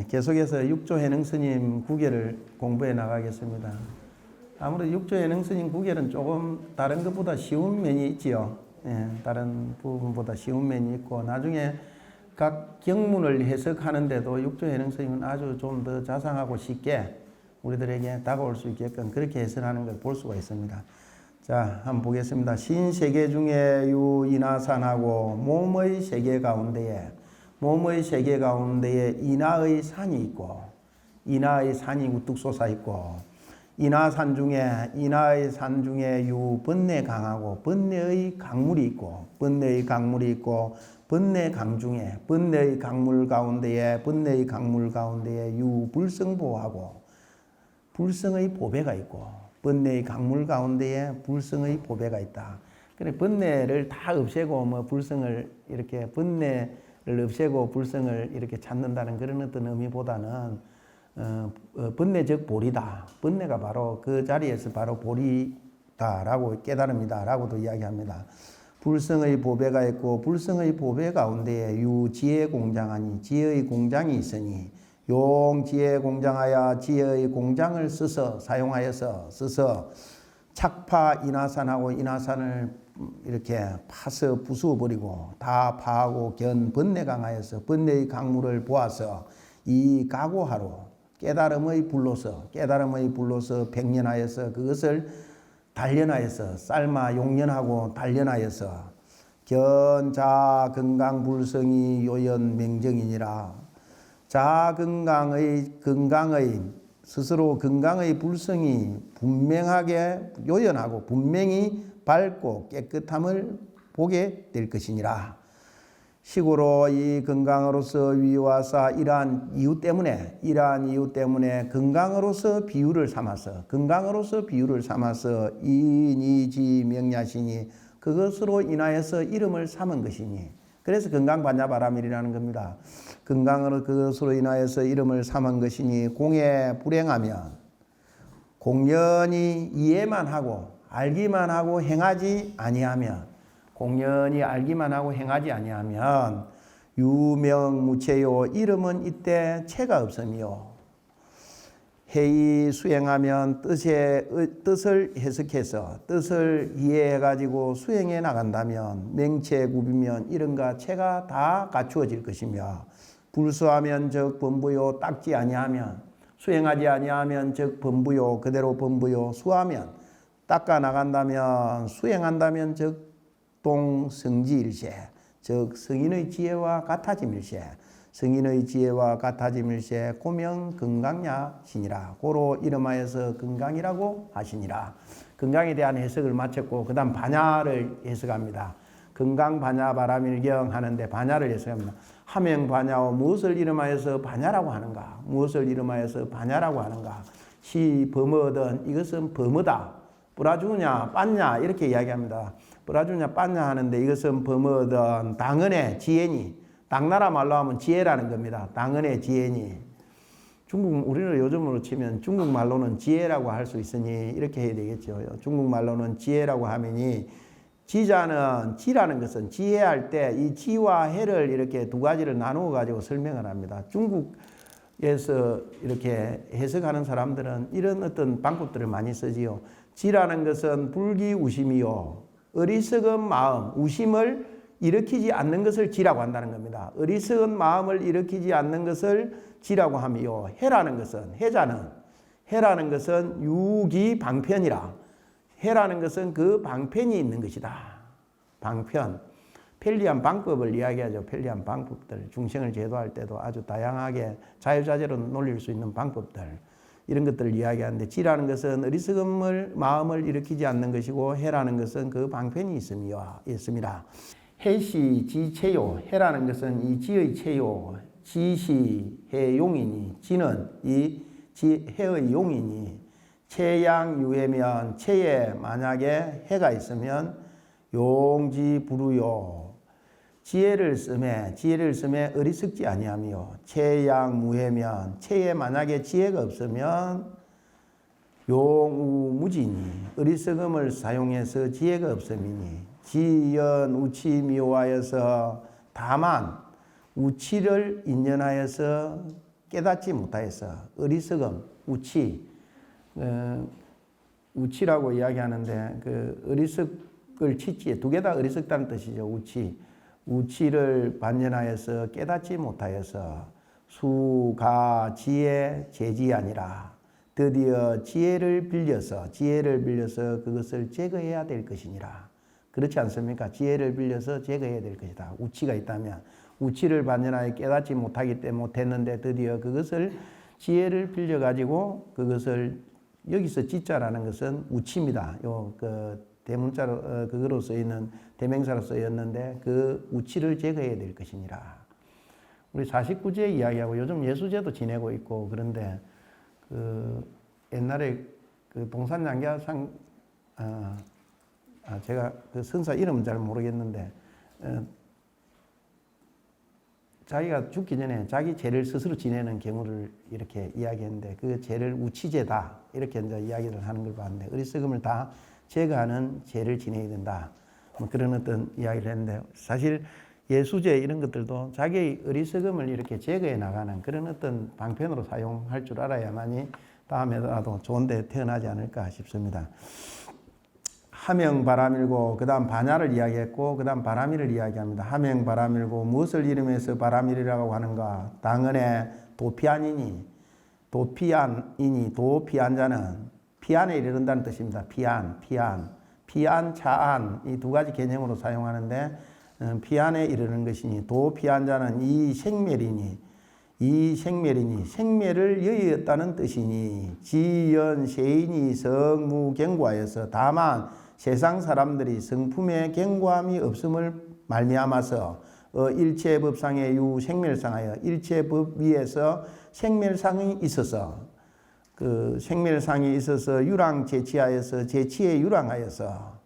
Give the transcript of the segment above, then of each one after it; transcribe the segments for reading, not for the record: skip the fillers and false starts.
계속해서 육조해능 스님 구계를 공부해 나가겠습니다. 아무래도 육조해능 스님 구계는 조금 다른 것보다 쉬운 면이 있지요. 다른 부분보다 쉬운 면이 있고, 나중에 각 경문을 해석하는데도 육조해능 스님은 아주 좀 더 자상하고 쉽게 우리들에게 다가올 수 있게끔 그렇게 해석하는 걸 볼 수가 있습니다. 자, 한번 보겠습니다. 신세계 중에 유인하산하고 몸의 세계 가운데에 인하의 산이 있고, 인하의 산이 우뚝 솟아 있고, 인하의 산 중에 번뇌 강하고 번뇌의 강물이 있고, 번뇌의 강물 가운데에 불성보하고 불성의 보배가 있고, 번뇌의 강물 가운데에 불성의 보배가 있다. 그래, 번뇌를 다 없애고 불성을 이렇게 번뇌를 없애고 불성을 이렇게 찾는다는 그런 어떤 의미보다는 번뇌적 보리다. 번뇌가 바로 그 자리에서 바로 보리다라고 깨달음이다라고도 이야기합니다. 불성의 보배가 있고, 불성의 보배 가운데에 지혜 공장하니 지혜의 공장이 있으니, 용지혜 공장하여 지혜의 공장을 사용하여서 착파 인하산하고 인하산을 이렇게 파서 부수어버리고, 다 파하고 번뇌 강하여서 번뇌의 강물을 보아서 이 각오하로 깨달음의 불로서 백년하여서 그것을 단련하여서 삶아 용련하고 단련하여서 견자 건강불성이 요연 명정이니라. 스스로 건강의 불성이 분명하게 요연하고 분명히 밝고 깨끗함을 보게 될 것이니라. 식으로 이 건강으로서 위와사 이러한 이유 때문에 건강으로서 비유를 삼아서 이니지 명야시니 그것으로 인하여서 이름을 삼은 것이니, 그래서 건강반야바라밀이라는 겁니다. 건강으로 그것으로 인하여서 이름을 삼은 것이니, 공에 불행하면 공연히 이해만 하고 알기만 하고 행하지 아니하면, 유명무체요 이름은 이때 체가 없음이요. 회의 수행하면 뜻을 해석해서 뜻을 이해해 가지고 수행해 나간다면, 명체구비면 이름과 체가 다 갖추어질 것이며, 불수하면 즉 범부요 닦지 아니하면, 수행하지 아니하면 즉 범부요 그대로 범부요, 수하면 닦아 나간다면 수행한다면 즉 동성지일세, 즉 성인의 지혜와 같아짐일세, 고명 건강야시니라. 고로 이름하여서 건강이라고 하시니라. 건강에 대한 해석을 마쳤고, 그 다음 반야를 해석합니다. 건강 반야 바라밀경 하는데 반야를 해석합니다. 하명 반야와 무엇을 이름하여서 반야라고 하는가? 시 범어든 이것은 범어다. 뿌라주냐 빤냐 이렇게 이야기합니다. 뿌라주냐 빤냐 하는데, 이것은 범어든 당은의 지혜니, 당나라 말로 하면 지혜라는 겁니다. 당은의 지혜니. 우리는 요즘으로 치면 중국 말로는 지혜라고 할 수 있으니 이렇게 해야 되겠죠. 중국 말로는 지혜라고 하면이, 지라는 것은 지혜할 때 이 지와 해를 이렇게 두 가지를 나누어 가지고 설명을 합니다. 중국에서 이렇게 해석하는 사람들은 이런 어떤 방법들을 많이 쓰지요. 지라는 것은 불기우심이요, 어리석은 마음, 우심을 일으키지 않는 것을 지라고 한다는 겁니다. 어리석은 마음을 일으키지 않는 것을 지라고 하며, 해라는 것은 유기방편이라. 해라는 것은 그 방편이 있는 것이다. 방편. 편리한 방법을 이야기하죠. 편리한 방법들. 중생을 제도할 때도 아주 다양하게 자유자재로 놀릴 수 있는 방법들. 이런 것들을 이야기하는데, 지라는 것은 어리석음을 마음을 일으키지 않는 것이고, 해라는 것은 그 방편이 있습니다. 해시 지체요. 해라는 것은 이 지의 체요. 지시 해용이니, 지는 이 해의 용이니, 체양유해면 체에 만약에 해가 있으면 용지부루요. 지혜를 쓰매 어리석지 아니하며, 체양무해면 체에 만약에 지혜가 없으면 용우무지니, 어리석음을 사용해서 지혜가 없음이니, 지연 우치미호하여서 다만 우치를 인연하여서 깨닫지 못하여서 어리석음, 우치, 우치라고 이야기하는데 그 어리석을 치지에 두 개 다 어리석다는 뜻이죠. 우치를 반전하여서 깨닫지 못하여서 수가 지혜 재지 아니라 드디어 지혜를 빌려서 그것을 제거해야 될 것이니라. 그렇지 않습니까? 지혜를 빌려서 제거해야 될 것이다. 우치가 있다면 우치를 반전하여 깨닫지 못했는데 드디어 그것을 지혜를 빌려 가지고 그것을 여기서 지자라는 것은 우치입니다. 대문자로 그거로 쓰여 있는 대명사로 쓰였는데 그 우치를 제거해야 될 것이니라. 우리 49제 이야기하고 요즘 예수제도 지내고 있고 그런데 그 옛날에 그 동산양자상 제가 그 선사 이름은 잘 모르겠는데 자기가 죽기 전에 자기 죄를 스스로 지내는 경우를 이렇게 이야기했는데 그 죄를 우치죄다 이렇게 이제 이야기를 하는 걸 봤는데 어리석음을 다 제거하는 죄를 지내야 된다. 뭐 그런 어떤 이야기를 했는데 사실 예수죄 이런 것들도 자기의 어리석음을 이렇게 제거해 나가는 그런 어떤 방편으로 사용할 줄 알아야만이 다음에라도 좋은 데 태어나지 않을까 싶습니다. 하명 바라밀고 그 다음 반야를 이야기했고 그 다음 바라밀을 이야기합니다. 하명 바라밀고 무엇을 이름해서 바라밀이라고 하는가? 당은에 도피안이니 도피안자는 피안에 이르른다는 뜻입니다. 피안, 차안 이 두 가지 개념으로 사용하는데 피안에 이르는 것이니 도피안자는 이 생멸이니 생멸을 여의었다는 뜻이니 지연 세인이 성무 경고하여서 다만 세상 사람들이 성품에 경고함이 없음을 말미암아서 일체법상의 유 생멸상하여 일체법 위에서 생멸상이 있어서 그 생멸상이 있어서 유랑 제치하여서 제치에 유랑하여서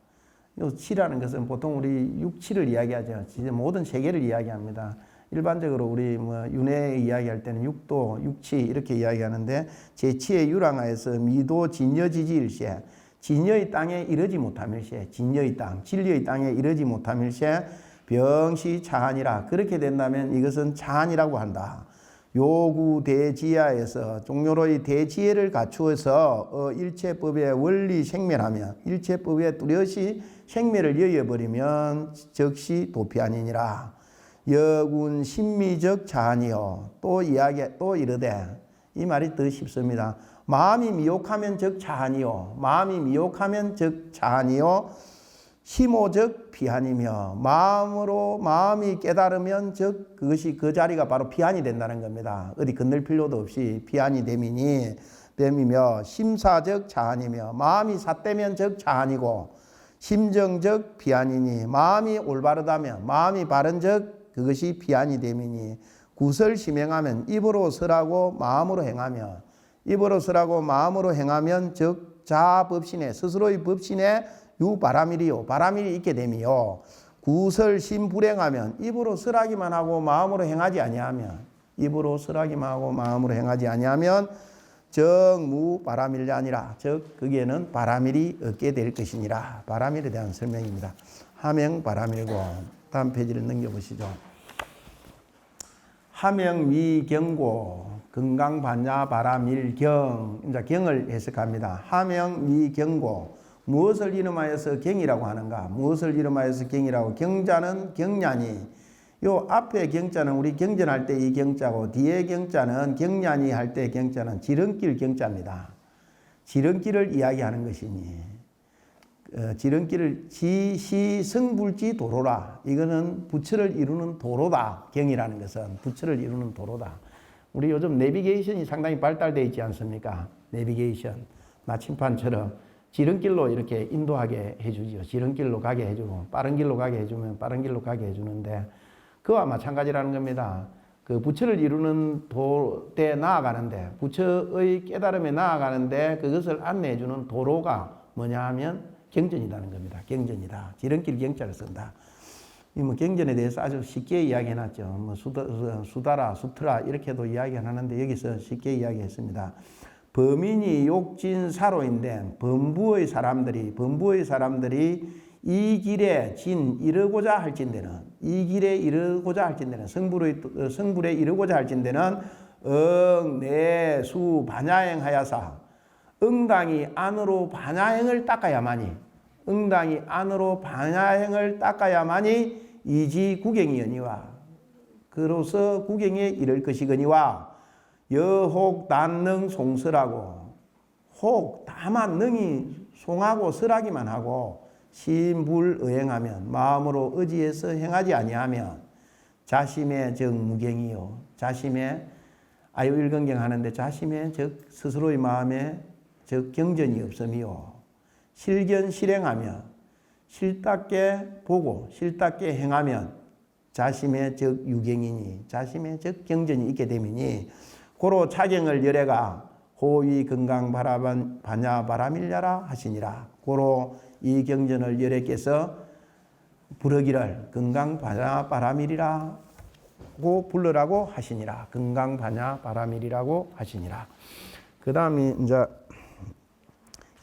요 치라는 것은 보통 우리 육치를 이야기하죠. 진짜 모든 세계를 이야기합니다. 일반적으로 우리 윤회 이야기할 때는 육도, 육치 이렇게 이야기하는데 제치에 유랑하여서 미도 진여지지일세 진여의 땅에 이르지 못함일세 진여의 땅, 진리의 땅에 이르지 못함일세 병시 차한이라 그렇게 된다면 이것은 차한이라고 한다. 요구 대지하에서 종료로의 대지혜를 갖추어서 일체법의 원리 생멸하며 일체법의 뚜렷이 생멸을 여여버리면 즉시 도피 아니니라. 여군 신미적 자한이요. 또 이르되 이 말이 더 쉽습니다. 마음이 미혹하면 즉 자한이요. 마음이 미혹하면 즉 자한이요. 희모적 비한이며 마음이 깨달으면 즉 그것이 그 자리가 바로 비한이 된다는 겁니다. 어디 건널 필요도 없이 비한이 됨이며 심사적 자한이며 마음이 삿되면 즉 자한이고 심정적 비한이니 마음이 올바르다면 마음이 바른 즉 그것이 비한이 됨이니 구설 심행하면 입으로 설하고 마음으로 행하며 입으로 설하고 마음으로 행하면 즉 자법신에 스스로의 법신에 유바라밀이요 바라밀이 있게 됨이요 구설심 불행하면 입으로 설하기만 하고 마음으로 행하지 아니하면 입으로 설하기만 하고 마음으로 행하지 아니하면 정무 바라밀이 아니라 즉 거기에는 바라밀이 없게 될 것이니라. 바라밀에 대한 설명입니다. 하명 바라밀고 다음 페이지를 넘겨보시죠. 하명 미경고 건강반야 바라밀경 이제 경을 해석합니다. 하명 미경고 무엇을 이름하여서 경이라고 하는가? 무엇을 이름하여서 경이라고? 경자는 경련이 요 앞에 경자는 우리 경전할 때 이 경자고 뒤에 경자는 경련이 할 때 경자는 지름길 경자입니다. 지름길을 이야기하는 것이니 지름길을 지시 성불지 도로라. 이거는 부처를 이루는 도로다. 경이라는 것은 부처를 이루는 도로다. 우리 요즘 내비게이션이 상당히 발달되어 있지 않습니까? 내비게이션 나침판처럼 지름길로 이렇게 인도하게 해주죠. 지름길로 가게 해주고 빠른 길로 가게 해주면 빠른 길로 가게 해주는데 그와 마찬가지라는 겁니다. 그 부처를 이루는 도에 나아가는데 부처의 깨달음에 나아가는데 그것을 안내해주는 도로가 뭐냐 하면 경전이라는 겁니다. 경전이다. 지름길 경자를 쓴다. 이 경전에 대해서 아주 쉽게 이야기해놨죠. 수다라, 수트라 이렇게도 이야기하는데 여기서 쉽게 이야기했습니다. 범인이 욕진사로인데 범부의 사람들이 이 길에 이르고자 할진대는 이 길에 이르고자 할진대는 성불에 이르고자 할진대는 내, 반야행하야사. 응당이 안으로 반야행을 닦아야만이, 응당이 안으로 반야행을 닦아야만이 이지구경이여니와, 그로서 구경에 이를 것이거니와, 여혹 단능 송설하고, 혹 다만 능이 송하고 설하기만 하고 신불의행하면, 마음으로 의지해서 행하지 아니하면 자심의 정무경이요, 자심의 아유일경경 하는데 자심의 즉 스스로의 마음에 즉 경전이 없음이요, 실견 실행하며 실답게 보고 실답게 행하면 자심의 즉 유경이니, 자심의 즉 경전이 있게 되미니, 고로 차경을 열애가 호위 건강 반야 바라밀려라 하시니라. 고로 이 경전을 열애께서 부르기를 건강 반야 바라밀이라고 불러라고 하시니라. 건강 반야 바라밀이라고 하시니라. 그 다음에 이제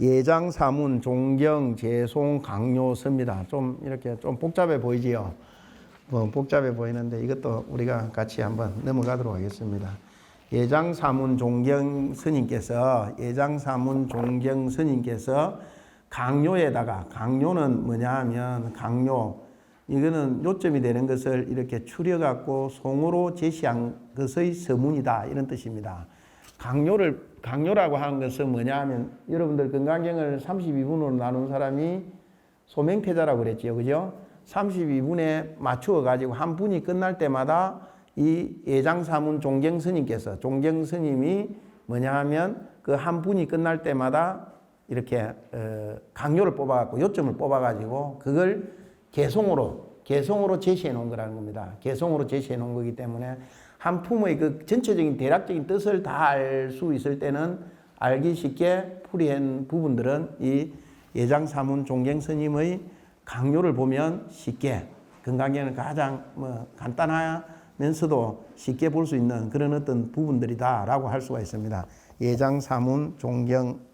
예장 사문 종경 제송 강요 섭니다. 좀 이렇게 좀 복잡해 보이지요. 복잡해 보이는데 이것도 우리가 같이 한번 넘어가도록 하겠습니다. 예장사문 종경 스님께서 강요에다가, 강요는 뭐냐 하면, 강요, 이거는 요점이 되는 것을 이렇게 추려갖고 송으로 제시한 것의 서문이다, 이런 뜻입니다. 강요라고 하는 것은 뭐냐 하면, 여러분들 건강경을 32분으로 나눈 사람이 소명태자라고 그랬지요, 그죠? 32분에 맞추어 가지고 한 분이 끝날 때마다 이 예장사문 종경스님께서, 종경스님이 뭐냐 하면 그 한 분이 끝날 때마다 이렇게 강요를 뽑아갖고 요점을 뽑아가지고 그걸 개송으로 제시해 놓은 거라는 겁니다. 개송으로 제시해 놓은 거기 때문에 한 품의 그 전체적인 대략적인 뜻을 다 알 수 있을 때는 알기 쉽게 풀이한 부분들은 이 예장사문 종경스님의 강요를 보면 쉽게, 건강경은 가장 간단하면서도 쉽게 볼 수 있는 그런 어떤 부분들이다라고 할 수가 있습니다. 예장사문 종경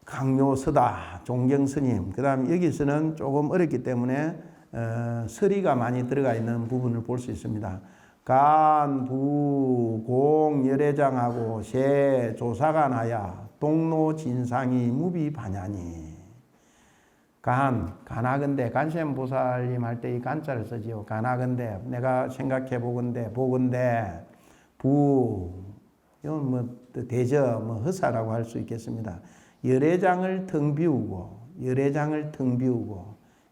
강요서다, 종경스님. 그 다음에 여기서는 조금 어렵기 때문에 서리가 많이 들어가 있는 부분을 볼 수 있습니다. 간, 부, 공, 열애장하고 세, 조사간하야 동로 진상이 무비 반야니. 간하건대, 간세음보살님 할 때 이 간자를 쓰지요. 간하건대, 내가 생각해 보건대, 부, 이건 대저, 허사라고 할 수 있겠습니다. 열애장을 텅 비우고,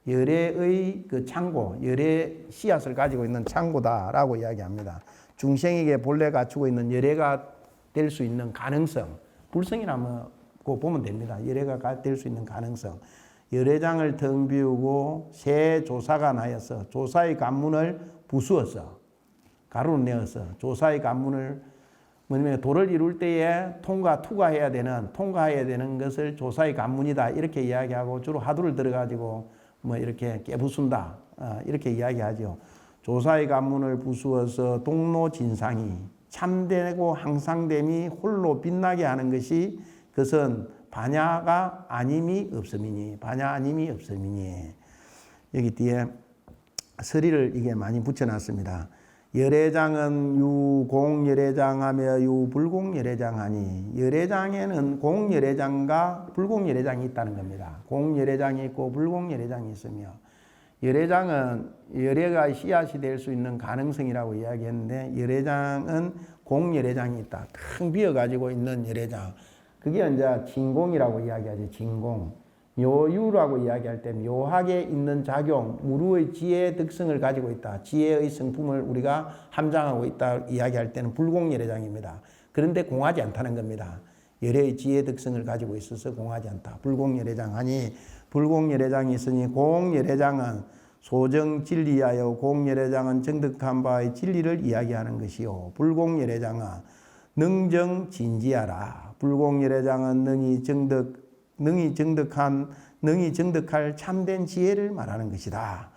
열애의 그 창고, 열애 씨앗을 가지고 있는 창고다라고 이야기합니다. 중생에게 본래 갖추고 있는 열애가 될 수 있는 가능성, 불성이라고 보면 됩니다. 열애가 될 수 있는 가능성. 열애장을 텅 비우고 새 조사가 나여서 조사의 관문을 부수어서, 가루를 내어서 조사의 관문을, 뭐냐면 도를 이룰 때에 통과해야 되는 것을 조사의 관문이다, 이렇게 이야기하고, 주로 하두를 들어가지고 이렇게 깨부순다, 이렇게 이야기하죠. 조사의 관문을 부수어서 동로 진상이 참되고 항상됨이 홀로 빛나게 하는 것이, 그것은 반야가 아님이 없음이니, 여기 뒤에 서리를 이게 많이 붙여놨습니다. 열애장은 유공열애장하며 유불공열애장하니, 열애장에는 공열애장과 불공열애장이 있다는 겁니다. 공열애장이 있고 불공열애장이 있으며, 열애장은 열애가 씨앗이 될 수 있는 가능성이라고 이야기했는데, 열애장은 공열애장이 있다. 텅 비어가지고 있는 열애장. 그게 이제 진공이라고 이야기하죠. 진공. 묘유라고 이야기할 때 묘하게 있는 작용, 무루의 지혜의 특성을 가지고 있다. 지혜의 성품을 우리가 함장하고 있다 이야기할 때는 불공열애장입니다. 그런데 공하지 않다는 겁니다. 열애의 지혜의 특성을 가지고 있어서 공하지 않다. 불공열애장하니, 불공열애장이 있으니 공열애장은 소정진리하여, 공열애장은 정득한 바의 진리를 이야기하는 것이요. 불공열애장은 능정진지하라. 불공열애장은 능히 정득할 참된 지혜를 말하는 것이다.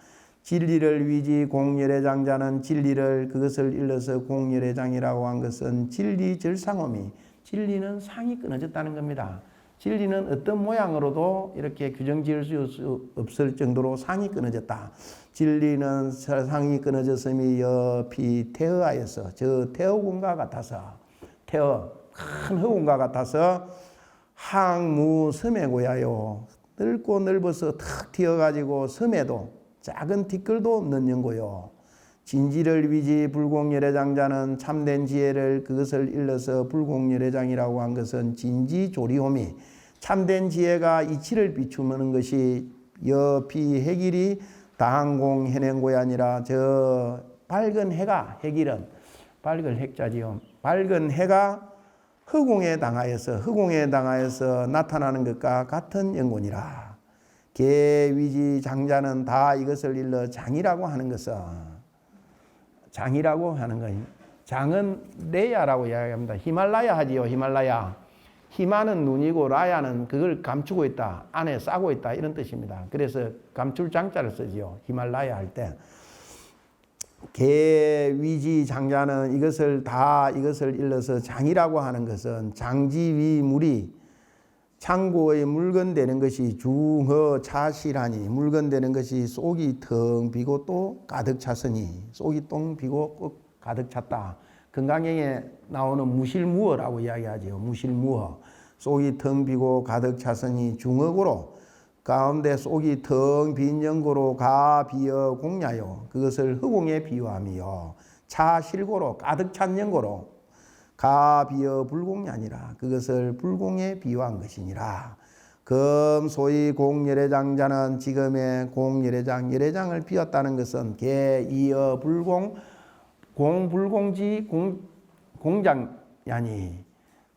진리를 위지 공열애장자는 진리를, 그것을 일러서 공열애장이라고 한 것은 진리 절상음이, 진리는 상이 끊어졌다는 겁니다. 진리는 어떤 모양으로도 이렇게 규정 지을 수 없을 정도로 상이 끊어졌다. 진리는 세상이 끊어졌음이 옆이 태어하여서 저 태어군과 같아서 태어 큰 흑운과 같아서 항무 섬에 고야요. 넓고 넓어서 탁 튀어가지고 섬에도 작은 티끌도 없는 연고요. 진지를 위지 불공열애장자는 참된 지혜를 그것을 일러서 불공열애장이라고 한 것은 진지조리홈이 참된 지혜가 이치를 비추는 것이 여피 해길이 다항공 현행고이 아니라 저 밝은 해가 해길은 밝은 핵자지요. 밝은 해가 흑공에 당하여서 나타나는 것과 같은 연고니라. 계위지 장자는 다 이것을 일러 장이라고 하는 것은 장이라고 하는 거예요. 장은 레야라고 이야기합니다. 히말라야 하지요. 히말라야. 히마는 눈이고 라야는 그걸 감추고 있다. 안에 싸고 있다. 이런 뜻입니다. 그래서 감출 장자를 쓰지요. 히말라야 할 때. 계위지 장자는 이것을 일러서 장이라고 하는 것은 장지위물이 창고에 물건되는 것이 중허 차실하니 물건되는 것이 속이 텅 비고 또 가득 찼으니 속이 똥 비고 꼭 가득 찼다. 건강경에 나오는 무실무어라고 이야기하죠. 무실무어. 속이 텅 비고 가득 찼으니 중어고로 가운데 속이 텅 빈 연고로 가비어 공야요. 그것을 흑공에 비유하며 차실고로 가득 찬 연고로 가비어 불공야니라. 그것을 불공에 비유한 것이니라. 금소위 공열애장자는 지금의 공열애장, 열애장을 비웠다는 것은 개이어 불공, 공불공지 공장야니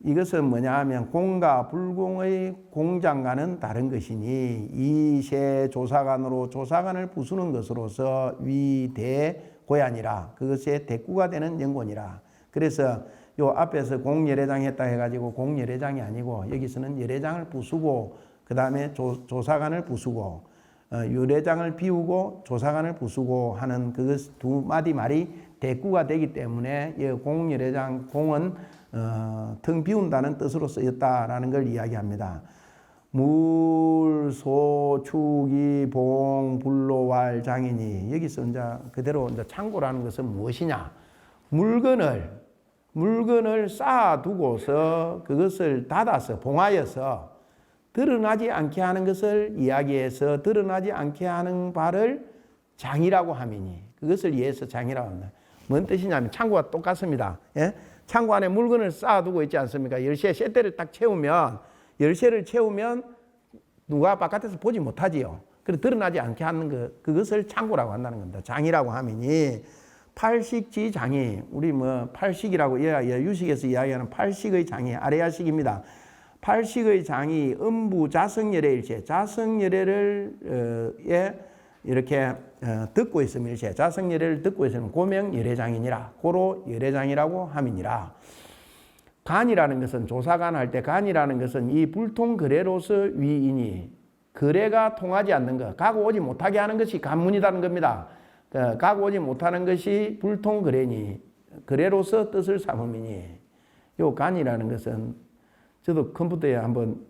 이것은 뭐냐 하면 공과 불공의 공장과는 다른 것이니 이세 조사관으로 조사관을 부수는 것으로서 위대고야니라. 그것의 대꾸가 되는 연고니라. 그래서 요 앞에서 공열애장 했다 해가지고 공열애장이 아니고 여기서는 열애장을 부수고 그 다음에 조사관을 부수고 열애장을 비우고 조사관을 부수고 하는 그것 두 마디 말이 대꾸가 되기 때문에 공열애장 공은 텅 비운다는 뜻으로 쓰였다라는 걸 이야기합니다. 물, 소, 축이, 봉, 불로왈, 장이니 여기서 이제 그대로 이제 창고라는 것은 무엇이냐? 물건을 쌓아두고서 그것을 닫아서 봉하여서 드러나지 않게 하는 것을 이야기해서 드러나지 않게 하는 바를 장이라고 함이니 그것을 이해해서 장이라고 합니다. 뭔 뜻이냐면 창고가 똑같습니다. 예? 창고 안에 물건을 쌓아두고 있지 않습니까? 열쇠 셋대를 딱 채우면 열쇠를 채우면 누가 바깥에서 보지 못하지요. 그래서 드러나지 않게 하는 그것을 창고라고 한다는 겁니다. 장이라고 함이니 팔식지 장이 우리 팔식이라고 유식에서 이야기하는 팔식의 장이 아레아식입니다. 팔식의 장이 음부 자성열애일체 자성열애를 이렇게 듣고 있으면 일체 자성열애를 듣고 있으면 고명 열애장이니라. 고로 열애장이라고 함이니라. 간이라는 것은 조사간 할 때 간이라는 것은 이 불통거래로서 위이니 거래가 통하지 않는 것 가고 오지 못하게 하는 것이 간문이라는 겁니다. 가고 오지 못하는 것이 불통거래니 거래로서 뜻을 삼음이니 요 간이라는 것은 저도 컴퓨터에 한번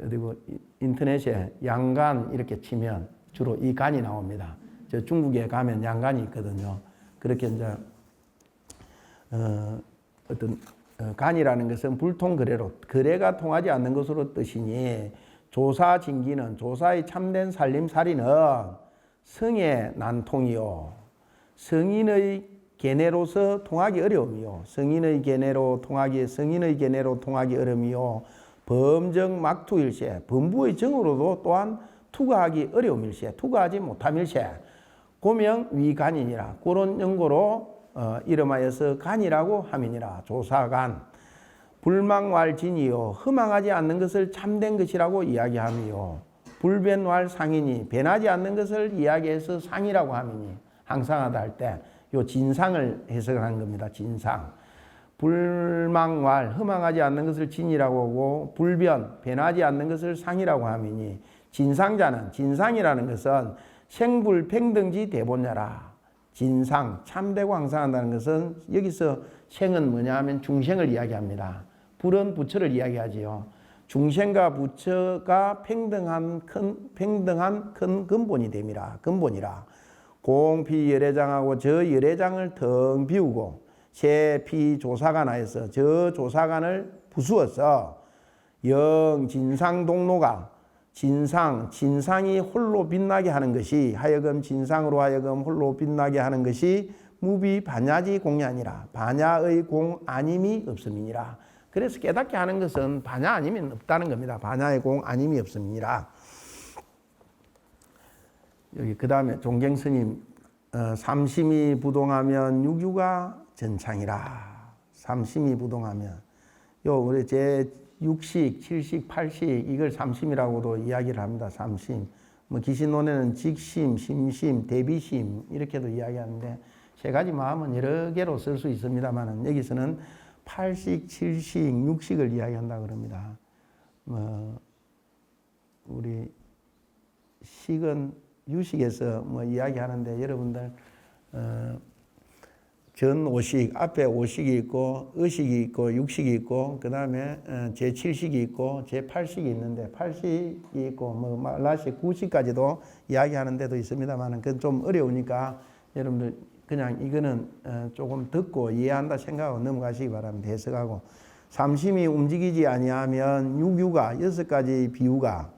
어디고 인터넷에 양간 이렇게 치면 주로 이 간이 나옵니다. 저 중국에 가면 양간이 있거든요. 그렇게 이제 어떤 간이라는 것은 불통거래로 거래가 통하지 않는 것으로 뜻이니 조사징기는 조사의 참된 살림살이는 성의 난통이요 성인의 계내로서 통하기 어려움이요 성인의 계내로 통하기 어려움이요 범정 막투일세 범부의 정으로도 또한 투과하기 어려움일세 투과하지 못함일세 고명 위간이니라 그런 연고로 이름하여서 간이라고 함이니라. 조사간 불망왈진이요 흠망하지 않는 것을 참된 것이라고 이야기하며 불변왈 상이니 변하지 않는 것을 이야기해서 상이라고 함이니 항상하다 할 때 요 진상을 해석을 한 겁니다. 진상 불망왈 흠망하지 않는 것을 진이라고 하고 불변 변하지 않는 것을 상이라고 함이니 진상자는 진상이라는 것은 생불평등지 대본자라. 진상 참되고 항상한다는 것은 여기서 생은 뭐냐 하면 중생을 이야기합니다. 불은 부처를 이야기하지요. 중생과 부처가 평등한 큰 근본이 됨이라. 근본이라. 공피 열애장하고 저 열애장을 텅 비우고 새 피 조사관 하여서 저 조사관을 부수어서 영진상 동로가 진상이 홀로 빛나게 하는 것이 하여금 진상으로 하여금 홀로 빛나게 하는 것이 무비 반야지 공야니라. 반야의 공 아님이 없음이니라. 그래서 깨닫게 하는 것은 반야 아니면 없다는 겁니다. 반야의 공 아님이 없음이니라. 여기 그 다음에 종경스님 삼심이 부동하면 육유가 전창이라. 삼심이 부동하면 요 우리 제 6식, 7식, 8식 이걸 삼심이라고도 이야기를 합니다. 삼심. 뭐 기신론에는 직심, 심심, 대비심 이렇게도 이야기하는데 세 가지 마음은 여러 개로 쓸 수 있습니다만 여기서는 8식, 7식, 6식을 이야기한다 그럽니다. 우리 식은 유식에서 뭐 이야기하는데 여러분들 전 5식, 앞에 5식이 있고 의식이 있고 육식이 있고 그 다음에 제7식이 있고 제8식이 있는데 8식이 있고 뭐 말라식 9식까지도 이야기하는 데도 있습니다만 그건 좀 어려우니까 여러분들 그냥 이거는 조금 듣고 이해한다 생각하고 넘어가시기 바랍니다. 해석하고 삼심이 움직이지 아니하면 육유가 6가지 비유가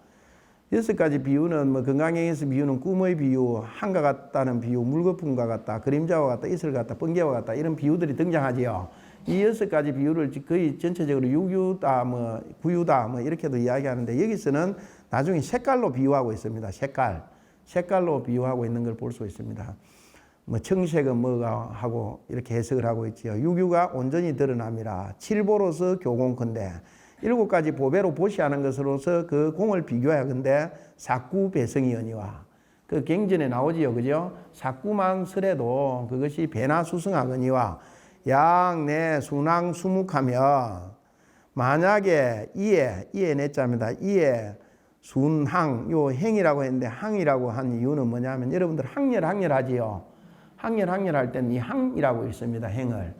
6가지 비유는 뭐 건강행에서 비유는 꿈의 비유, 한과 같다는 비유, 물거품과 같다, 그림자와 같다, 이슬 같다, 번개와 같다 이런 비유들이 등장하지요. 이 6가지 비유를 거의 전체적으로 육유다, 뭐 구유다, 뭐 이렇게도 이야기하는데 여기서는 나중에 색깔로 비유하고 있습니다. 색깔로 비유하고 있는 걸 볼 수 있습니다. 뭐 청색은 뭐가 하고 이렇게 해석을 하고 있지요. 육유가 온전히 드러남이라. 칠보로서 교공컨대 7가지 보배로 보시하는 것으로서 그 공을 비교하건대 사구 배성이 언니와 그 경전에 나오지요. 그죠? 사구만 설해도 그것이 배나 수승하거니와 양내 순항 수묵하며 만약에 이에 내자입니다. 이에 순항 요 행이라고 했는데 항이라고 한 이유는 뭐냐면 여러분들 항렬하지요. 항렬할 때는 이 항이라고 있습니다. 행을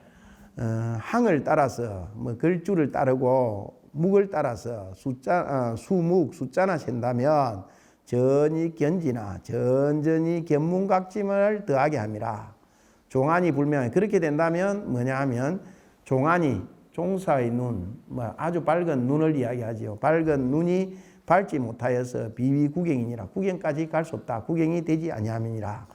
항을 따라서 뭐 글줄을 따르고 묵을 따라서 수묵 숫자나 센다면 전이 견지나 전전이 견문각짐을 더하게 함이라. 종안이 불명하게 그렇게 된다면 뭐냐 하면 종안이 종사의 눈, 뭐 아주 밝은 눈을 이야기하지요. 밝은 눈이 밝지 못하여서 비위구경이니라. 구경까지 갈 수 없다. 구경이 되지 아니함이니라.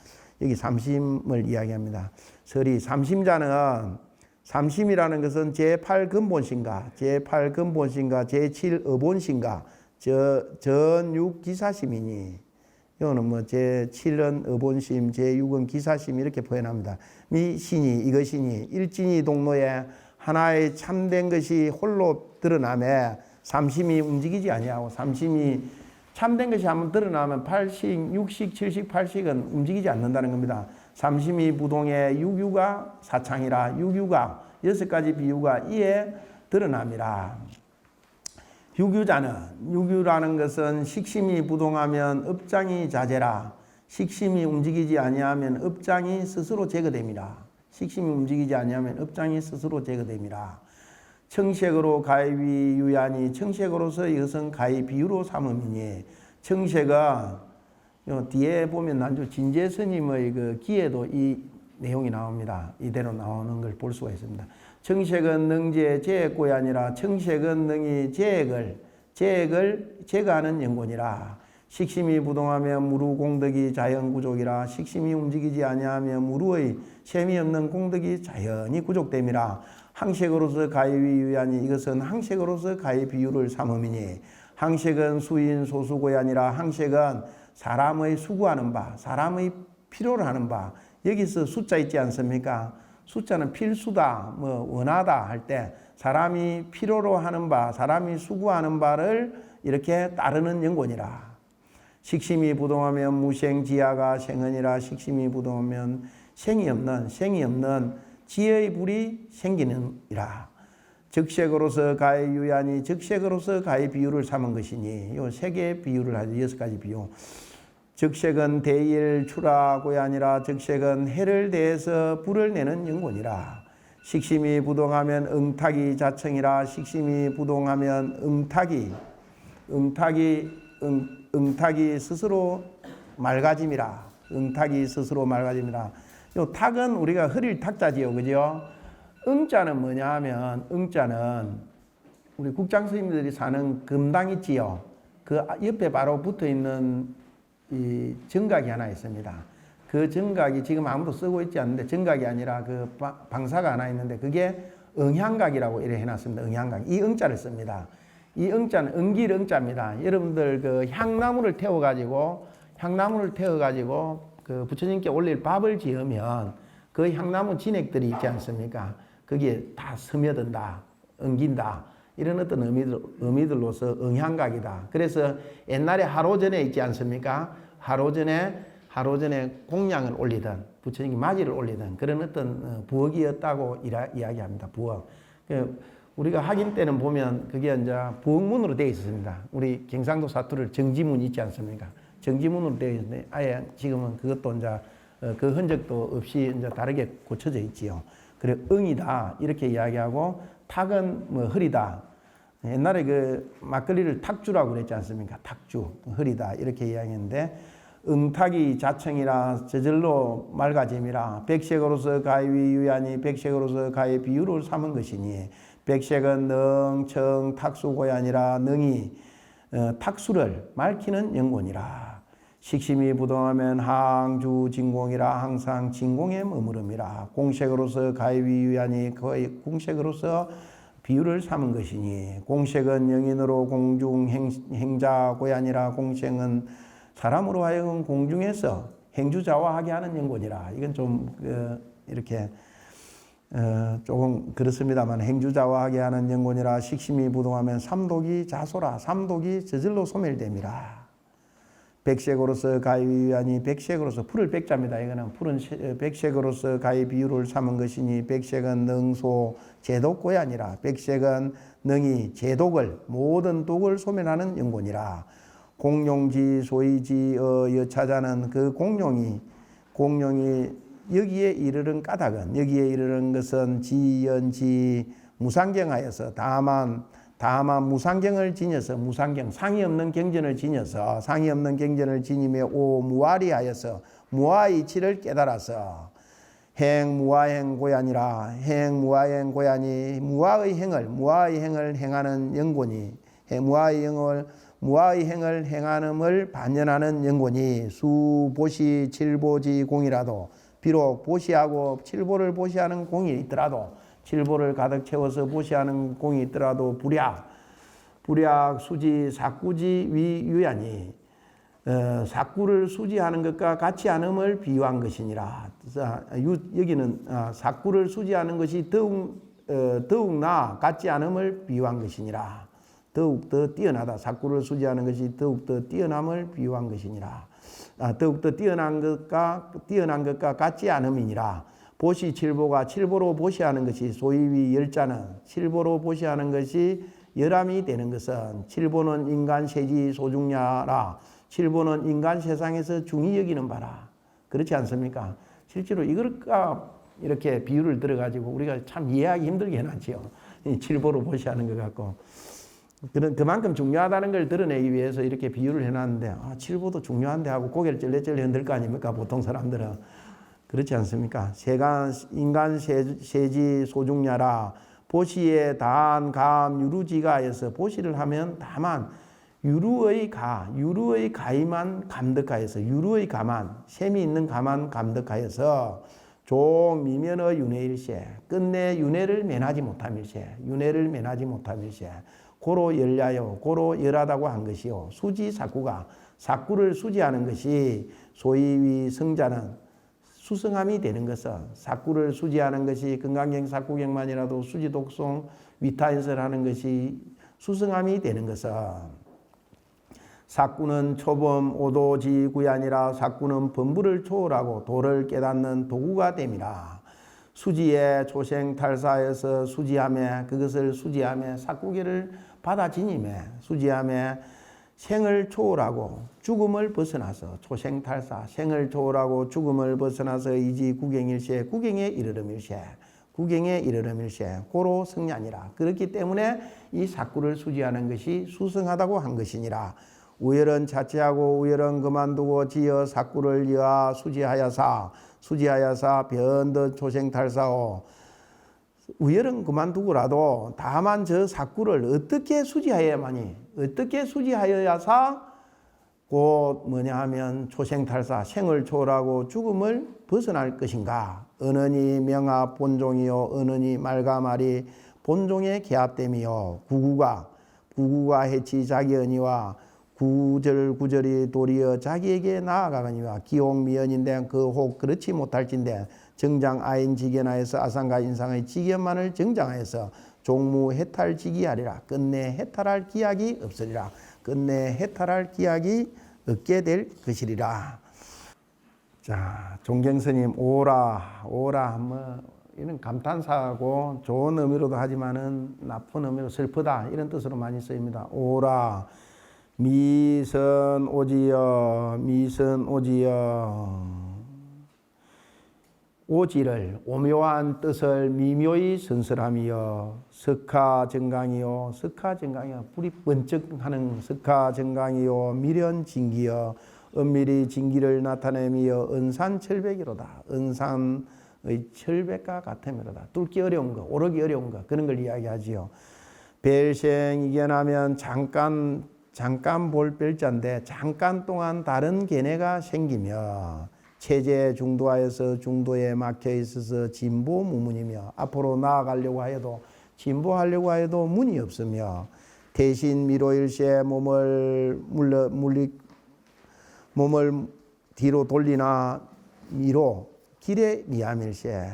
여기 삼심을 이야기합니다. 설이 삼심자는 삼심이라는 것은 제8근본신가, 제8근본신가, 제7어본신가, 전6기사심이니, 이거는 뭐 제7은 어본심, 제6은 기사심 이렇게 표현합니다. 미신이 이것이니 일진이 동로에 하나의 참된 것이 홀로 드러나매 삼심이 움직이지 아니하고 삼심이 참된 것이 한번 드러나면 8식, 6식, 7식, 8식은 움직이지 않는다는 겁니다. 삼심이 부동의 육유가 사창이라. 육유가 6가지 비유가 이에 드러남이라. 육유라는 것은 식심이 부동하면 업장이 자제라. 식심이 움직이지 아니하면 업장이 스스로 제거됩니다. 식심이 움직이지 아니하면 업장이 스스로 제거됩니다. 청색으로 가입이 유야니 청색으로서 이것은 가입 비유로 삼음이니 청색은 뒤에 보면 난주 진제스님의 그 기에도 이 내용이 나옵니다. 이대로 나오는 걸 볼 수가 있습니다. 청색은 능제 제액고이 아니라 청색은 능이 제액을 제거하는 영곤이라. 식심이 부동하면 무루 공덕이 자연 구족이라. 식심이 움직이지 아니하면 무루의 셈이 없는 공덕이 자연히 구족됨이라. 항색으로서 가입이 유야니 이것은 항색으로서 가입 비유를 삼음이니 항색은 수인 소수고이 아니라 항색은 사람의 수고하는 바, 사람의 필요로 하는 바. 여기서 숫자 있지 않습니까? 숫자는 필수다, 뭐 원하다 할 때 사람이 필요로 하는 바, 사람이 수고하는 바를 이렇게 따르는 영곤이라. 식심이 부동하면 무생지하가 생언이라. 식심이 부동하면 생이 없는 지혜의 불이 생기는이라. 적색으로서 가의 유야니 적색으로서 가의 비유를 삼은 것이니 요 세 개의 비유를 하죠. 6가지 비유. 적색은 대일 추라고야 아니라 적색은 해를 대해서 불을 내는 영곤이라. 식심이 부동하면 응탁이 자청이라. 식심이 부동하면 응탁이 스스로 맑아짐이라. 응탁이 스스로 맑아집니다. 요 탁은 우리가 흐릴 탁자지요, 그죠? 응자는 뭐냐 하면, 응자는 우리 국장 스님들이 사는 금당 있지요. 그 옆에 바로 붙어 있는 이 정각이 하나 있습니다. 그 정각이 지금 아무도 쓰고 있지 않는데, 정각이 아니라 그 방사가 하나 있는데, 그게 응향각이라고 이렇게 해놨습니다. 응향각. 이 응자를 씁니다. 이 응자는 응길 응자입니다. 여러분들 그 향나무를 태워가지고 그 부처님께 올릴 밥을 지으면 그 향나무 진액들이 있지 않습니까? 거기에 다 스며든다, 엉긴다. 이런 어떤 의미들로서 응향각이다. 그래서 옛날에 하루전에 있지 않습니까? 하루전에 공양을 올리던, 부처님께 맞이를 올리던 그런 어떤 부엌이었다고 이야기합니다. 부엌. 우리가 학인 때는 보면 그게 이제 부엌문으로 되어 있습니다. 우리 경상도 사투를 정지문 있지 않습니까? 정지문으로 되어 있는데 아예 지금은 그것도 이제 그 흔적도 없이 이제 다르게 고쳐져 있지요. 그래 응이다 이렇게 이야기하고 탁은 뭐 흐리다. 옛날에 그 막걸리를 탁주라고 그랬지 않습니까? 탁주, 흐리다 이렇게 이야기했는데 응탁이 자청이라 저절로 맑아짐이라 백색으로서 가히 유야니 백색으로서 가히 비유를 삼은 것이니 백색은 능, 청, 탁수고야니라 능이 탁수를 맑히는 영곤이라 식심이 부동하면 항주 진공이라 항상 진공에 머무름이라 공색으로서 가히 유야니 거의 공색으로서 비유를 삼은 것이니 공색은 영인으로 공중 행자 고야니라 공색은 사람으로 하여금 공중에서 행주자화하게 하는 영곤이라. 이건 좀 이렇게 조금 그렇습니다만 행주자화하게 하는 영곤이라 식심이 부동하면 삼독이 자소라. 삼독이 저절로 소멸됨이라. 백색으로서 가위하니 백색으로서 풀을 백자입니다. 이거는 풀은 백색으로서 가위 비유를 삼은 것이니 백색은 능소 제독고야 아니라 백색은 능이 제독을 모든 독을 소멸하는 영곤이라. 공룡지 소이지 여차자는 그 공룡이 여기에 이르는 까닭은 여기에 이르는 것은 지연지 무상경하여서 다만 무상경을 지녀서 무상경 상이 없는 경전을 지녀서 상이 없는 경전을 지니며 오 무아리하여서 무아의 이치를 깨달아서 행 무아행 고야니라 행 무아행 고야니 무아의 행을 행하는 영곤이 무아의 행을 행함을 반연하는 영곤이 수보시 칠보지 공이라도 비록 보시하고 칠보를 보시하는 공이 있더라도 칠보를 가득 채워서 보시하는 공이 있더라도 불약 수지 사꾸지 위유야니 사꾸를 수지하는 것과 같이 않음을 비유한 것이니라. 여기는 사꾸를 수지하는 것이 더욱 같지 않음을 비유한 것이니라. 더욱 더 뛰어나다. 사꾸를 수지하는 것이 더욱 더 뛰어남을 비유한 것이니라. 더욱 더 뛰어난 것과 같지 않음이니라. 보시 칠보가 칠보로 보시하는 것이 소위위 열자는 칠보로 보시하는 것이 열함이 되는 것은 칠보는 인간 세지 소중야라. 칠보는 인간 세상에서 중히 여기는 바라. 그렇지 않습니까? 실제로 이걸까 이렇게 비유를 들어가지고 우리가 참 이해하기 힘들게 해놨지요. 이 칠보로 보시하는 것 같고. 그만큼 중요하다는 걸 드러내기 위해서 이렇게 비유를 해놨는데 칠보도 중요한데 하고 고개를 쩔레쩔레 흔들 거 아닙니까? 보통 사람들은. 그렇지 않습니까? 인간 세지 소중야라. 보시에 다한 감 유루지가에서 보시를 하면 다만 유루의 가이만 감득하여서 유루의 가만 셈이 있는 가만 감득하여서 종 미면의 윤회일세 끝내 윤회를 면하지 못함일세 고로 열야요 고로 열하다고 한 것이요 수지 사꾸를 수지하는 것이 소위위 성자는 수성함이 되는 것은 사꾸를 수지하는 것이 건강경 사꾸경만이라도 수지 독송 위타연설하는 것이 수성함이 되는 것은 사꾸는 초범 오도지구이 아니라 사꾸는 범부를 초월하고 도를 깨닫는 도구가 됨이라. 수지에 초생탈사에서 그것을 수지함에 사꾸계를 받아 지님에 수지함에 생을 초월하고 죽음을 벗어나서 초생탈사 생을 초월하고 죽음을 벗어나서 이지 구경일세 구경에 이르름일세 고로 성냐니라. 그렇기 때문에 이 사꾸를 수지하는 것이 수성하다고 한 것이니라. 우열은 자취하고 우열은 그만두고 지어 사구를 여하 수지하여사 변덕 초생탈사오. 우열은 그만두고라도 다만 저 사구를 어떻게 수지하여야만이, 어떻게 수지하여야사 곧 뭐냐 하면 초생탈사, 생을 초월하고 죽음을 벗어날 것인가. 은은이 명하 본종이요 은은이 말과 말이 본종의 개합됨이요 구구가 해치 자기 언니와 구절구절이 도리어 자기에게 나아가거니와 기옥미연인데 그 혹 그렇지 못할진대 정장 아인 지견하여서 아상과 인상의 지견만을 정장하여서 종무 해탈지기하리라. 끝내 해탈할 기약이 없으리라. 끝내 해탈할 기약이 없게 될 것이리라. 자, 종경스님 오라 뭐 이런 감탄사하고 좋은 의미로도 하지만은 나쁜 의미로 슬프다 이런 뜻으로 많이 쓰입니다. 오라 미선 오지여 오지를 오묘한 뜻을 미묘히 선설함이여 석하정강이요 불이 번쩍하는 석하정강이요 미련진기여 은밀히 진기를 나타내미여 은산철백이로다. 은산의 철백과 같음이로다. 뚫기 어려운 거, 오르기 어려운 거 그런 걸 이야기하지요. 벨생 이견하면 잠깐 볼 별자인데 잠깐 동안 다른 견해가 생기며 체제 중도하여서 중도에 막혀 있어서 진보 무문이며 앞으로 나아가려고 하여도 진보하려고 하여도 문이 없으며 대신 미로일세 몸을 뒤로 돌리나 미로 길에 미함일세.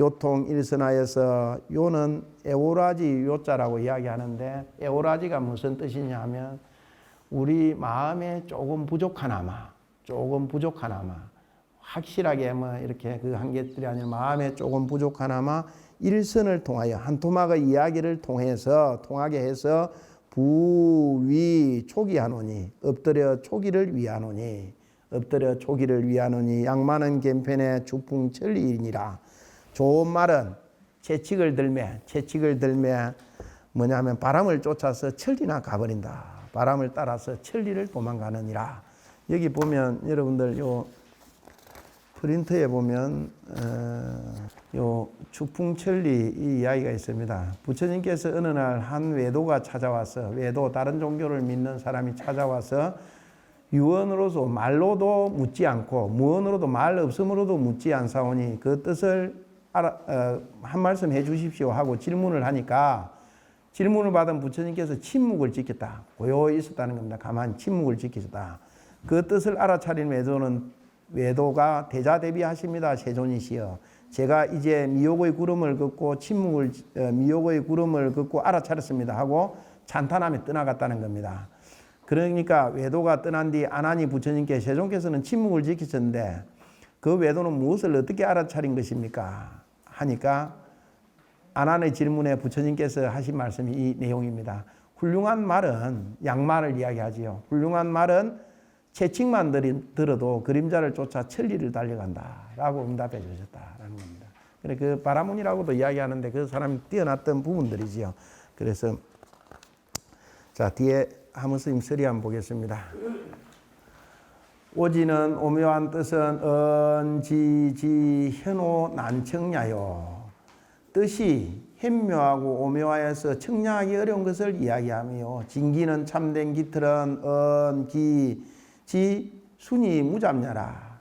요통 일선하여서 요는 에오라지 요자라고 이야기하는데 에오라지가 무슨 뜻이냐 하면 우리 마음에 조금 부족하나마 확실하게 뭐 이렇게 그 한계들이 아니라 마음에 조금 부족하나마 일선을 통하여 한 토막의 이야기를 통하게 해서 부위 초기하노니 엎드려 초기를 위하노니 양만은 갱편의 주풍천리이니라. 좋은 말은 채찍을 들매 뭐냐면 바람을 쫓아서 천리나 가버린다. 바람을 따라서 천리를 도망가느니라. 여기 보면 여러분들 요 프린트에 보면 요 주풍천리 이 이야기가 있습니다. 부처님께서 어느 날 한 외도가 찾아와서 다른 종교를 믿는 사람이 찾아와서 유언으로서 말로도 묻지 않고 무언으로도 말 없음으로도 묻지 않사오니 그 뜻을 한 말씀 해 주십시오 하고 질문을 하니까 질문을 받은 부처님께서 침묵을 지켰다. 고요히 있었다는 겁니다. 가만히 침묵을 지키셨다. 그 뜻을 알아차린 외도가 대자대비하십니다. 세존이시여. 제가 이제 미혹의 구름을 긋고 미혹의 구름을 긋고 알아차렸습니다 하고 찬탄하며 떠나갔다는 겁니다. 그러니까 외도가 떠난 뒤 아나니 부처님께 세존께서는 침묵을 지키셨는데 그 외도는 무엇을 어떻게 알아차린 것입니까? 하니까 아난의 질문에 부처님께서 하신 말씀이 이 내용입니다. 훌륭한 말은 양말을 이야기하지요. 훌륭한 말은 채찍만 들어도 그림자를 쫓아 천리를 달려간다라고 응답해 주셨다라는 겁니다. 그 바라문이라고도 이야기하는데 그 사람이 뛰어났던 부분들이지요. 그래서 자 뒤에 하무스님 서리 한번 보겠습니다. 오지는 오묘한 뜻은 언지지 현오 난청야요. 뜻이 현묘하고 오묘하여서 청량하기 어려운 것을 이야기하며 진기는 참된 깃털은 지 순이 무잡냐라.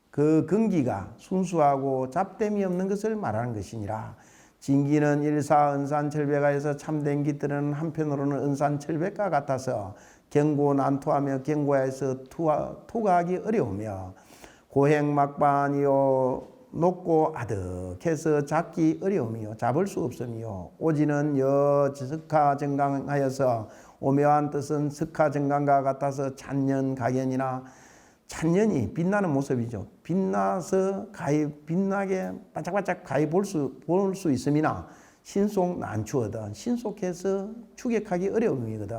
그 근기가 순수하고 잡됨이 없는 것을 말하는 것이니라. 진기는 일사 은산철백하여서 참된 깃들은 한편으로는 은산철백과 같아서 경고 난투하며 경고하여서 투가하기 어려우며 고행막반이요 높고 아득해서 잡기 어려우며 잡을 수 없으며 오지는 석하정강하여서 오묘한 뜻은 석하정강과 같아서 찬연가견이나 찬연이 빛나는 모습이죠. 빛나서 빛나게 반짝반짝 볼 수 있음이나 신속 난추거든. 신속해서 추격하기 어려움이거든.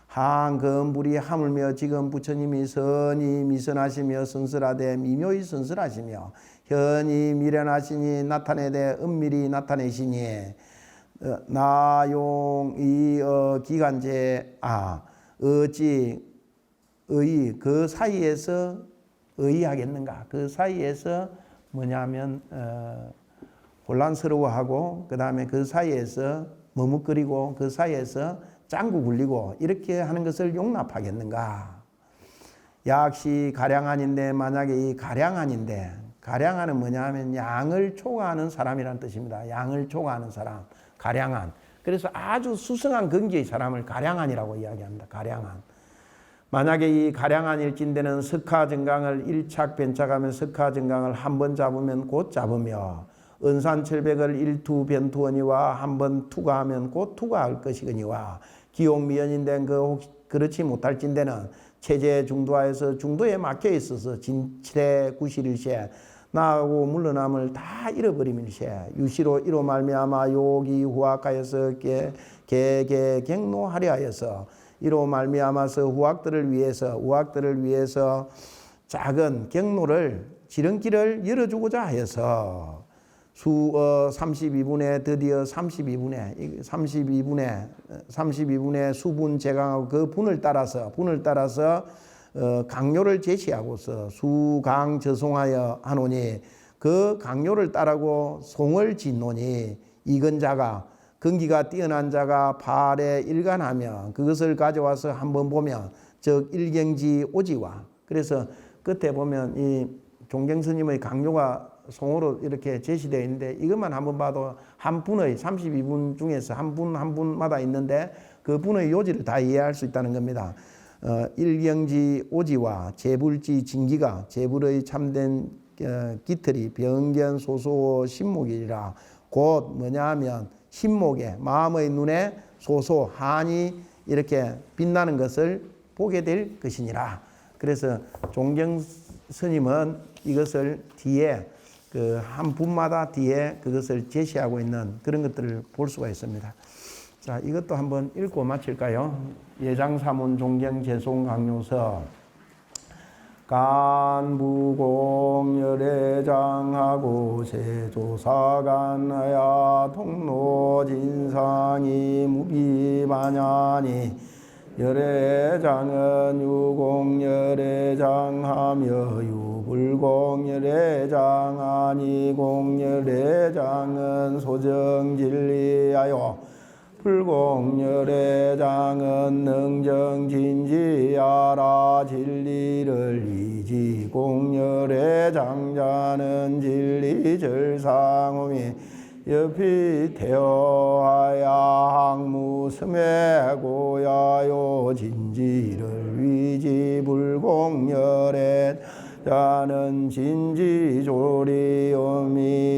한검불이 하물며 지금 부처님이 선이 미선하시며 선설하되 미묘히 선설하시며 현이 미련하시니 나타내되 은밀히 나타내시니 나용이 기간제 어찌 그 사이에서 의하겠는가? 그 사이에서 뭐냐면 혼란스러워하고 그 다음에 그 사이에서 머뭇거리고 그 사이에서 짱구 굴리고 이렇게 하는 것을 용납하겠는가? 약시 가량한인데 만약에 이 가량한인데 가량한은 뭐냐 하면 양을 초과하는 사람이라는 뜻입니다. 양을 초과하는 사람, 가량한. 그래서 아주 수승한 근기의 사람을 가량한이라고 이야기합니다. 가량한. 만약에 이 가량한일진대는 석하정강을 일착변착하면 석하정강을 한 번 잡으면 곧 잡으며 은산철백을 일투변투하니와 한 번 투과하면 곧 투과할 것이거니와 기옥미연인데 그렇지 못할진대는 체제 중도하에서 중도에 막혀 있어서 진칠에 구실일세 나하고 물러남을 다 잃어버림일세 유시로 이로 말미암아 욕이 후학하여서 개개갱노하려 하여서 이로 말미암아서 우학들을 위해서 작은 경로를 지름길을 열어주고자 하여서 32분에 드디어 32분에 수분 제강하고 그 분을 따라서 강요를 제시하고서 수강 저송하여 하노니 그 강요를 따르고 송을 짓노니 이근자가 근기가 뛰어난 자가 발에 일관하며 그것을 가져와서 한번 보면 즉 일경지 오지와 그래서 끝에 보면 이 종경스님의 강요가 송으로 이렇게 제시되어 있는데 이것만 한번 봐도 한 분의 32분 중에서 한 분마다 있는데 그 분의 요지를 다 이해할 수 있다는 겁니다. 일경지 오지와 재불지 진기가 재불의 참된 깃털이 병견 소소 신목이라 곧 뭐냐 하면 신목에 마음의 눈에 소소 한이 이렇게 빛나는 것을 보게 될 것이니라. 그래서 종경 스님은 이것을 뒤에 그 한 분마다 뒤에 그것을 제시하고 있는 그런 것들을 볼 수가 있습니다. 자, 이것도 한번 읽고 마칠까요? 예장사문 종경 제송 강요서 간부공열애장하고 세조사간하야 통로진상이 무비반야니 열애장은 유공열애장하며 유불공열애장 아니공열애장은 소정진리하여 불공열애장은 능정진지하라 진리를 이지 공열애장자는 진리절상음이 옆이 태어하야 항무섬에 고야요 진지를 위지 불공열애 자는 진지조리음이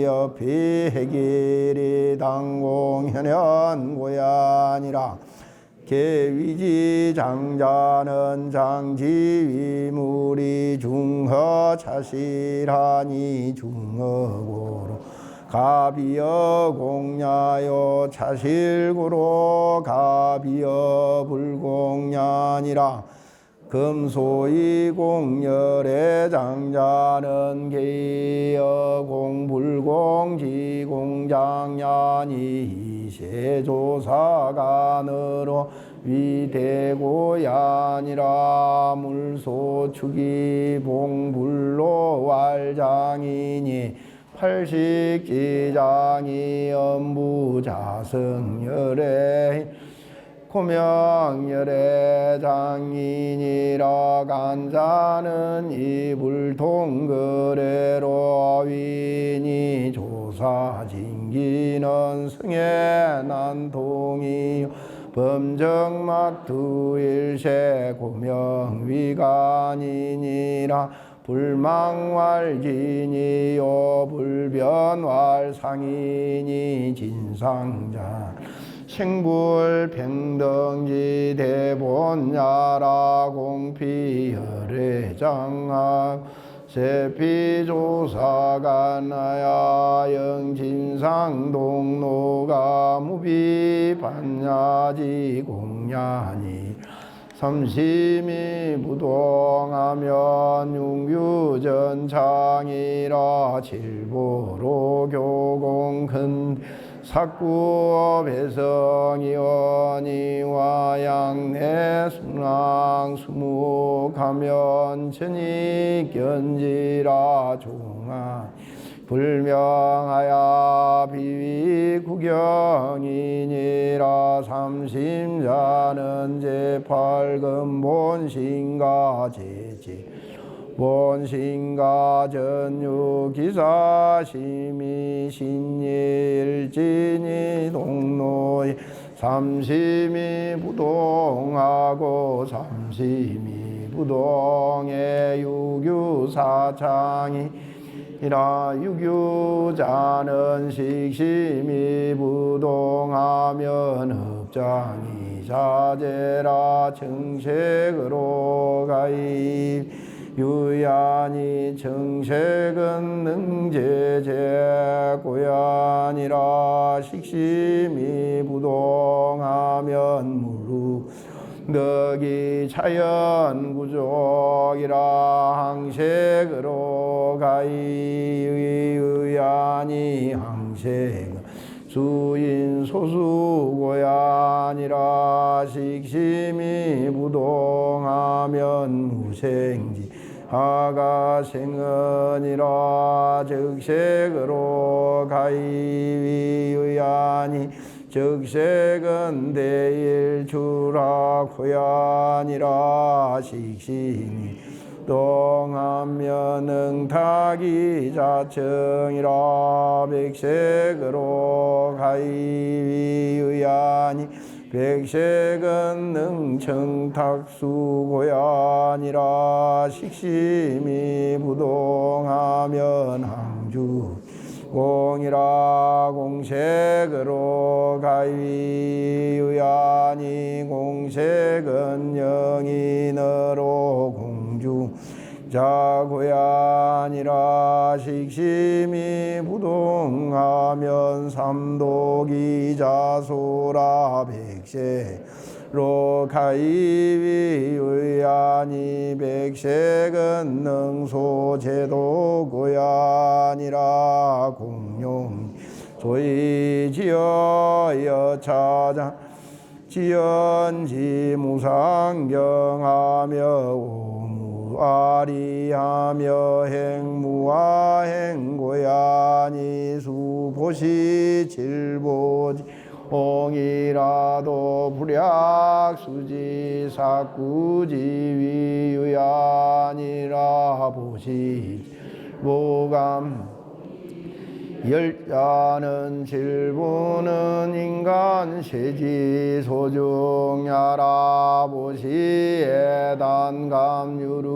옆이 해길이 당공현현 고야니라 개위지 장자는 장지위물이 중허 차실하니 중허고로 가비여 공야여 차실구로 가비여 불공야니라 금소이 공열의 장자는 개여 공불공지 공장야니 이세조사간으로 위대고야니라 물소축이 봉불로 wal장이니 팔식기장이 엄부자승열애 고명열애 장인이라 간자는 이불통거래로 위니 조사진기는 승에 난통이 범정막두일세 고명위간이니라 불망왈진이요 불변왈상이니 진상자 생불평등지 대본야라 공피열애장학 세피조사가나야 영진상동로가 무비반야지 공야니 삼심이 부동하면 융규전창이라 칠보로 교공근 사구 배성이원이와 양내 순왕 수묵하면 천이 견지라 종아 불명하야 비위 구경이니라 삼심자는 제팔금 본신가 제지 본신가 전유기사 심이 신일진이 동로에 삼심이 부동하고 삼심이 부동에 유규사창이 이라 유규자는 식심이 부동하면 흡장이 자제라 정색으로 가입 유야니 정색은 능제제 고야니라 식심이 부동하면 무루 덕이 자연구족이라 항색으로 가이의야니 항색 수인 소수고야니라 식심이 부동하면 무생지 하가생은이라 적색으로 가이의야니 적색은 대일주라 고야니라 식심이 동하면 응탁이 자청이라 백색으로 가이의야니 백색은 능청탁수고야니라 식심이 부동하면 항주 공이라 공색으로 가위의야니 공색은 영인으로 공주 자고야니라 식심이 부동하면 삼독이 자소라 백색으로 가이위의야니 백색은 능소제도고야니라 공용 소이지어여 차장 지연지 무상경하며 오무아리하며 행무와 행고야니 수보시 질보지 홍이라도 불약수지 사구지위유야니라 보시 보감 열자는 질보는 인간 세지 소중야라 보시에 단감유루지가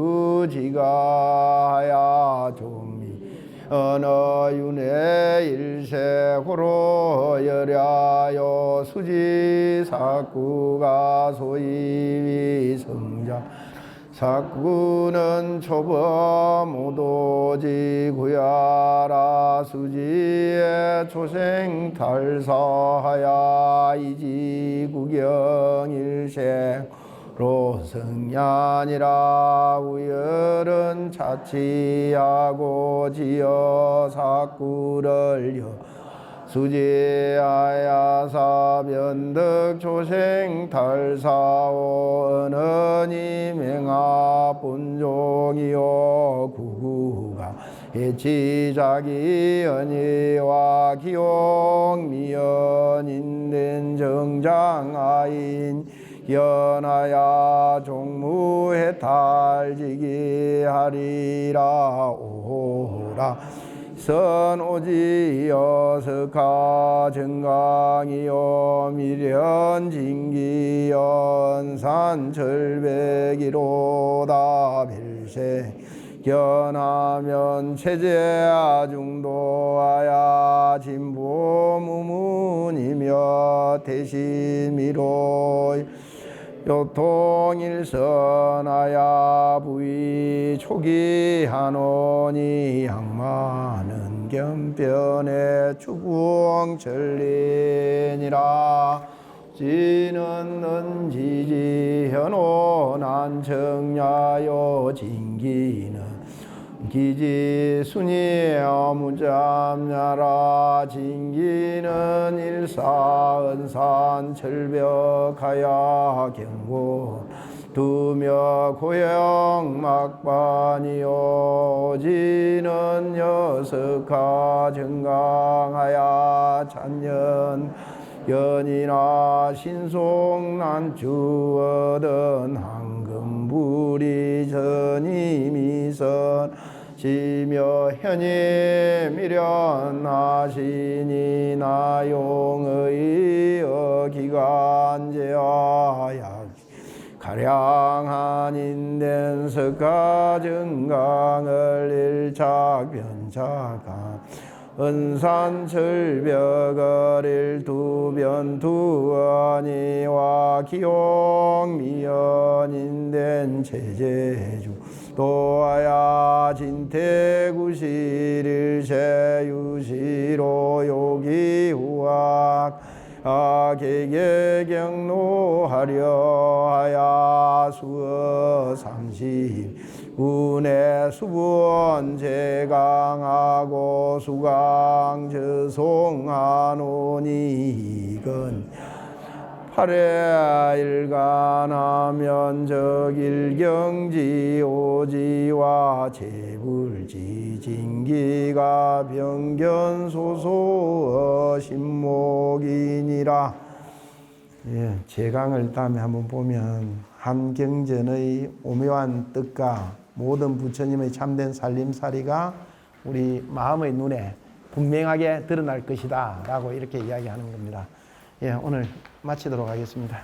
하야 좀이 언어윤회 일세호로 열야요 수지 사구가 소이위 성자 사구는 초범 오도지 구야라 수지에 초생 탈사하야 이지 구경 일생로 성야니라 우열은 자치하고 지어 사구를 여 수지하야사 변덕 초생 탈사오 은은이 맹하 본종이요 구구가 해치자기 언니와 기용 미연인된 정장아인 연하야 종무해탈지기 하리라 오라 선오지여 석하 정강이여 미련진기연 산철백이로다 빌세 견하면 체제아 중도하야 진보무문이며 대심이로 요통일선하야 부위 초기하노니 양마는 겸변의 추궁천리니라 지는 는지지 현오 난청야요 진기는 기지순이 무잠야라 진기는 일사은산 철벽하야 경고 두며 고영 막반이요 지는 여석하 정강하야 찬연 연이나 신송난주어든 황금부리 전이미선 지며 현이 미련하시니 나용의 기관제하야 가량한 인된 석가 정강을 일착변착한 은산 철벽을 일두변 두원이와 기용 미연인된 체제주 도하야 진태구시를 제유시로 요기후악 개개경노하려 하야 수어 삼십 운의 수분 제강하고 수강 저송하노니 이건 팔에 일간하면 적일경지 오지와 재불지 진기가 병견소소 신목이니라. 예, 제강을 다음에 한번 보면 한경전의 오묘한 뜻과 모든 부처님의 참된 살림살이가 우리 마음의 눈에 분명하게 드러날 것이다 라고 이렇게 이야기하는 겁니다. 예, 오늘 마치도록 하겠습니다.